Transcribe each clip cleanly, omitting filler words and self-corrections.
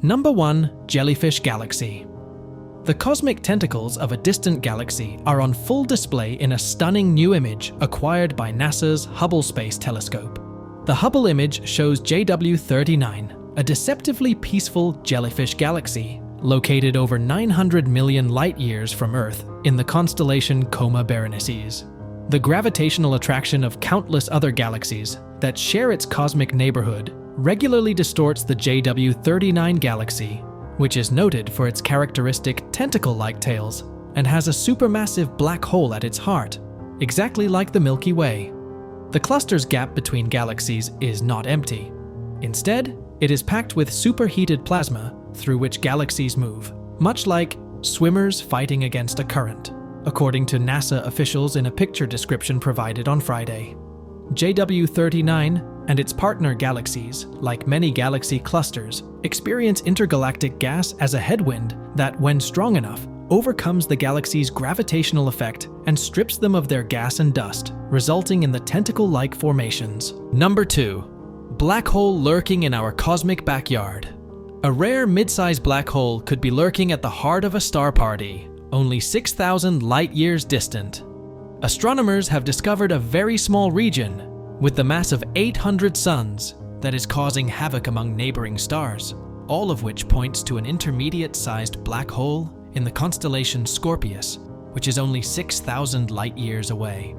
Number 1. Jellyfish Galaxy. The cosmic tentacles of a distant galaxy are on full display in a stunning new image acquired by NASA's Hubble Space Telescope. The Hubble image shows JW39, a deceptively peaceful jellyfish galaxy located over 900 million light-years from Earth in the constellation Coma Berenices. The gravitational attraction of countless other galaxies that share its cosmic neighborhood regularly distorts the JW39 galaxy, which is noted for its characteristic tentacle-like tails and has a supermassive black hole at its heart, exactly like the Milky Way. The cluster's gap between galaxies is not empty. Instead, it is packed with superheated plasma through which galaxies move, much like swimmers fighting against a current, according to NASA officials in a picture description provided on Friday. JW39 and its partner galaxies, like many galaxy clusters, experience intergalactic gas as a headwind that, when strong enough, overcomes the galaxy's gravitational effect and strips them of their gas and dust, resulting in the tentacle-like formations. Number 2. Black hole lurking in our cosmic backyard. A rare mid-sized black hole could be lurking at the heart of a star party, only 6,000 light-years distant. Astronomers have discovered a very small region with the mass of 800 suns that is causing havoc among neighboring stars, all of which points to an intermediate-sized black hole in the constellation Scorpius, which is only 6,000 light-years away.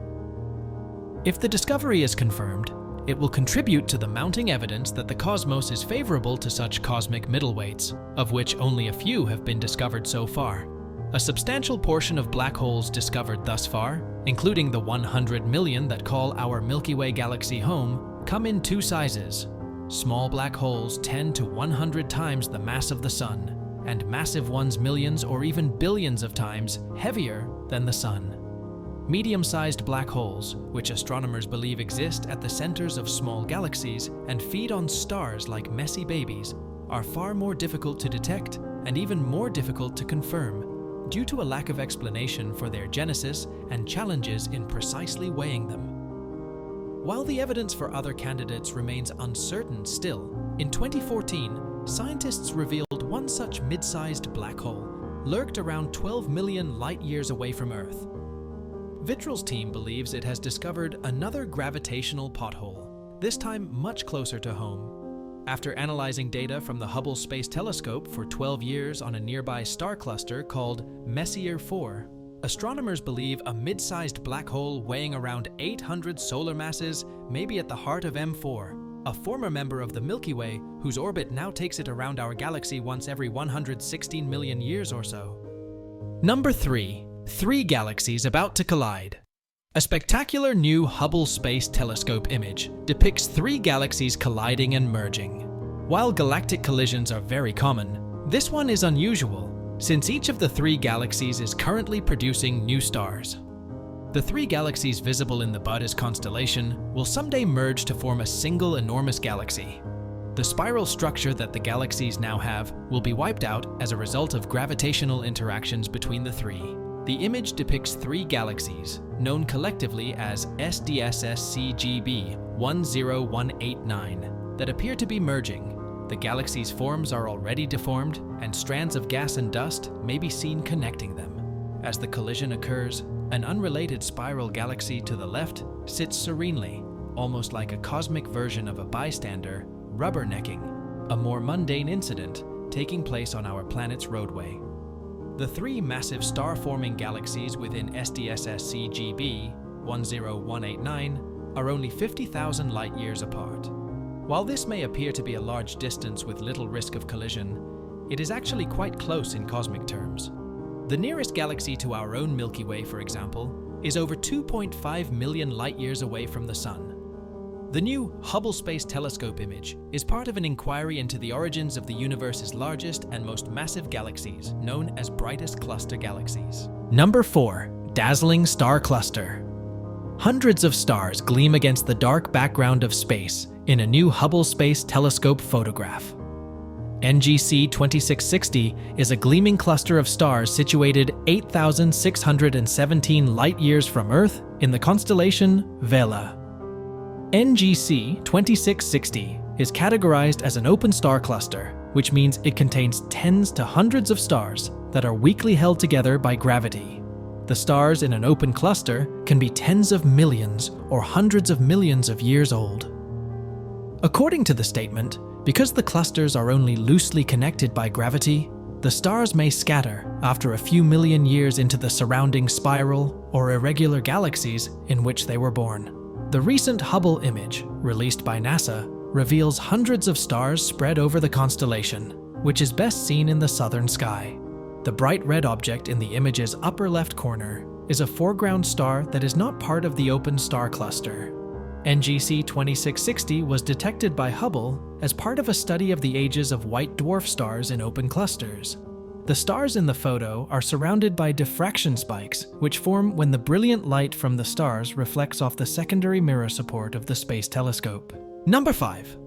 If the discovery is confirmed, it will contribute to the mounting evidence that the cosmos is favorable to such cosmic middleweights, of which only a few have been discovered so far. A substantial portion of black holes discovered thus far, including the 100 million that call our Milky Way galaxy home, come in two sizes. Small black holes 10 to 100 times the mass of the Sun, and massive ones millions or even billions of times heavier than the Sun. Medium-sized black holes, which astronomers believe exist at the centers of small galaxies and feed on stars like messy babies, are far more difficult to detect and even more difficult to confirm, due to a lack of explanation for their genesis and challenges in precisely weighing them. While the evidence for other candidates remains uncertain still, in 2014, scientists revealed one such mid-sized black hole lurked around 12 million light-years away from Earth. Vitral's team believes it has discovered another gravitational pothole, this time much closer to home. After analyzing data from the Hubble Space Telescope for 12 years on a nearby star cluster called Messier 4, astronomers believe a mid-sized black hole weighing around 800 solar masses may be at the heart of M4, a former member of the Milky Way whose orbit now takes it around our galaxy once every 116 million years or so. Number 3. Three galaxies about to collide. A spectacular new Hubble Space Telescope image depicts three galaxies colliding and merging. While galactic collisions are very common, this one is unusual, since each of the three galaxies is currently producing new stars. The three galaxies visible in the Buddha's constellation will someday merge to form a single enormous galaxy. The spiral structure that the galaxies now have will be wiped out as a result of gravitational interactions between the three. The image depicts three galaxies, known collectively as SDSS-CGB 10189, that appear to be merging. The galaxies' forms are already deformed, and strands of gas and dust may be seen connecting them. As the collision occurs, an unrelated spiral galaxy to the left sits serenely, almost like a cosmic version of a bystander, rubbernecking, a more mundane incident taking place on our planet's roadway. The three massive star-forming galaxies within SDSS-CGB 10189 are only 50,000 light-years apart. While this may appear to be a large distance with little risk of collision, it is actually quite close in cosmic terms. The nearest galaxy to our own Milky Way, for example, is over 2.5 million light-years away from the Sun. The new Hubble Space Telescope image is part of an inquiry into the origins of the universe's largest and most massive galaxies, known as brightest cluster galaxies. Number 4. Dazzling Star Cluster. Hundreds of stars gleam against the dark background of space in a new Hubble Space Telescope photograph. NGC 2660 is a gleaming cluster of stars situated 8,617 light-years from Earth in the constellation Vela. NGC 2660 is categorized as an open star cluster which means it contains tens to hundreds of stars that are weakly held together by gravity. The stars in an open cluster can be tens of millions or hundreds of millions of years old. According to the statement, because the clusters are only loosely connected by gravity, the stars may scatter after a few million years into the surrounding spiral or irregular galaxies in which they were born. The recent Hubble image, released by NASA, reveals hundreds of stars spread over the constellation, which is best seen in the southern sky. The bright red object in the image's upper left corner is a foreground star that is not part of the open star cluster. NGC 2660 was detected by Hubble as part of a study of the ages of white dwarf stars in open clusters. The stars in the photo are surrounded by diffraction spikes, which form when the brilliant light from the stars reflects off the secondary mirror support of the Space Telescope. Number 5.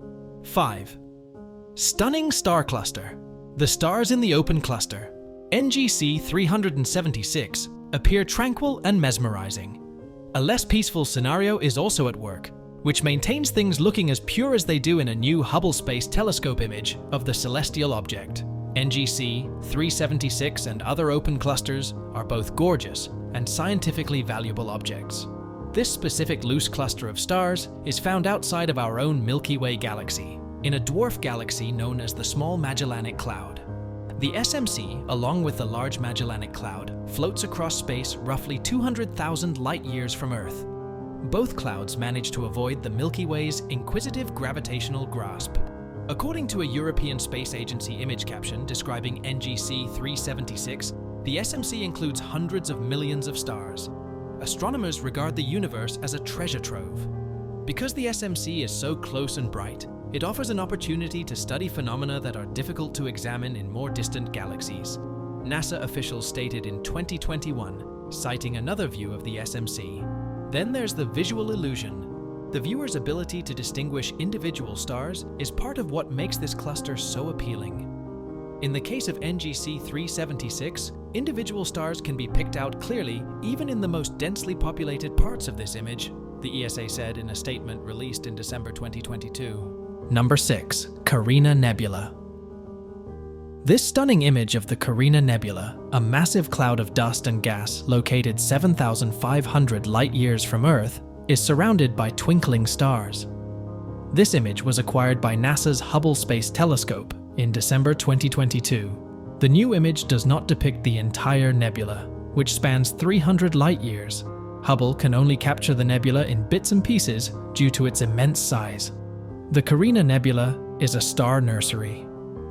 Stunning star cluster. The stars in the open cluster, NGC 376, appear tranquil and mesmerizing. A less peaceful scenario is also at work, which maintains things looking as pure as they do in a new Hubble Space Telescope image of the celestial object. NGC 376 and other open clusters are both gorgeous and scientifically valuable objects. This specific loose cluster of stars is found outside of our own Milky Way galaxy, in a dwarf galaxy known as the Small Magellanic Cloud. The SMC, along with the Large Magellanic Cloud, floats across space roughly 200,000 light-years from Earth. Both clouds manage to avoid the Milky Way's inquisitive gravitational grasp. According to a European Space Agency image caption describing NGC 376, the SMC includes hundreds of millions of stars. Astronomers regard the universe as a treasure trove. Because the SMC is so close and bright, it offers an opportunity to study phenomena that are difficult to examine in more distant galaxies. NASA officials stated in 2021, citing another view of the SMC. Then there's the visual illusion. The viewer's ability to distinguish individual stars is part of what makes this cluster so appealing. In the case of NGC 376, individual stars can be picked out clearly even in the most densely populated parts of this image, the ESA said in a statement released in December 2022. Number 6. Carina Nebula. This stunning image of the Carina Nebula, a massive cloud of dust and gas located 7,500 light-years from Earth, is surrounded by twinkling stars. This image was acquired by NASA's Hubble Space Telescope in December 2022. The new image does not depict the entire nebula, which spans 300 light-years. Hubble can only capture the nebula in bits and pieces due to its immense size. The Carina Nebula is a star nursery.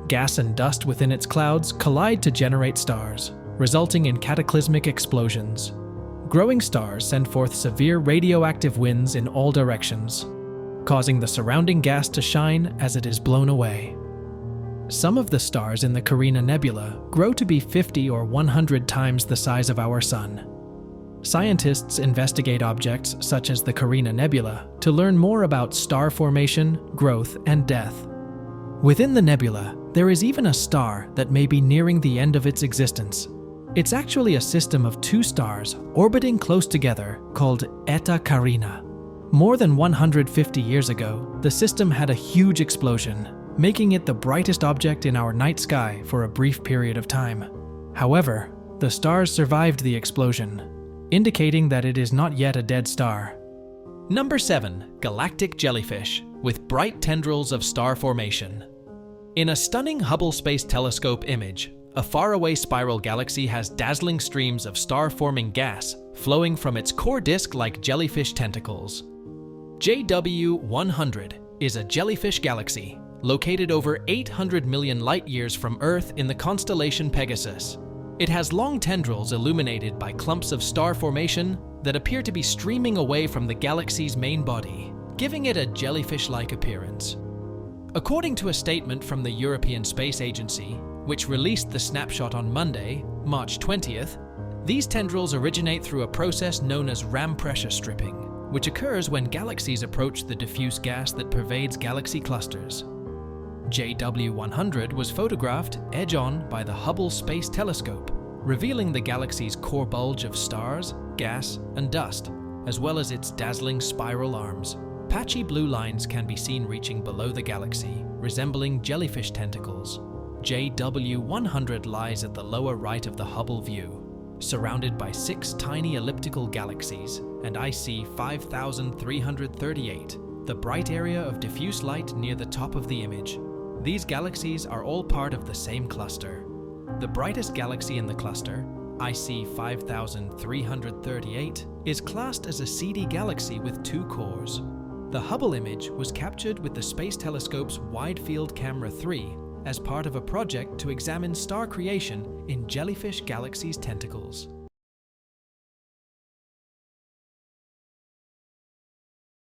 Gas and dust within its clouds collide to generate stars, resulting in cataclysmic explosions. Growing stars send forth severe radioactive winds in all directions, causing the surrounding gas to shine as it is blown away. Some of the stars in the Carina Nebula grow to be 50 or 100 times the size of our Sun. Scientists investigate objects such as the Carina Nebula to learn more about star formation, growth, and death. Within the nebula, there is even a star that may be nearing the end of its existence. It's actually a system of two stars orbiting close together called Eta Carina. More than 150 years ago, the system had a huge explosion, making it the brightest object in our night sky for a brief period of time. However, the stars survived the explosion, indicating that it is not yet a dead star. Number 7. Galactic Jellyfish, with bright tendrils of star formation. In a stunning Hubble Space Telescope image, a faraway spiral galaxy has dazzling streams of star-forming gas flowing from its core disk like jellyfish tentacles. JW100 is a jellyfish galaxy located over 800 million light-years from Earth in the constellation Pegasus. It has long tendrils illuminated by clumps of star formation that appear to be streaming away from the galaxy's main body, giving it a jellyfish-like appearance. According to a statement from the European Space Agency, which released the snapshot on Monday, March 20th, these tendrils originate through a process known as ram pressure stripping, which occurs when galaxies approach the diffuse gas that pervades galaxy clusters. JW100 was photographed edge-on by the Hubble Space Telescope, revealing the galaxy's core bulge of stars, gas, and dust, as well as its dazzling spiral arms. Patchy blue lines can be seen reaching below the galaxy, resembling jellyfish tentacles. JW100 lies at the lower right of the Hubble view, surrounded by 6 tiny elliptical galaxies, and IC 5338, the bright area of diffuse light near the top of the image. These galaxies are all part of the same cluster. The brightest galaxy in the cluster, IC 5338, is classed as a CD galaxy with 2 cores. The Hubble image was captured with the Space Telescope's Wide Field Camera 3 as part of a project to examine star creation in jellyfish galaxies' tentacles.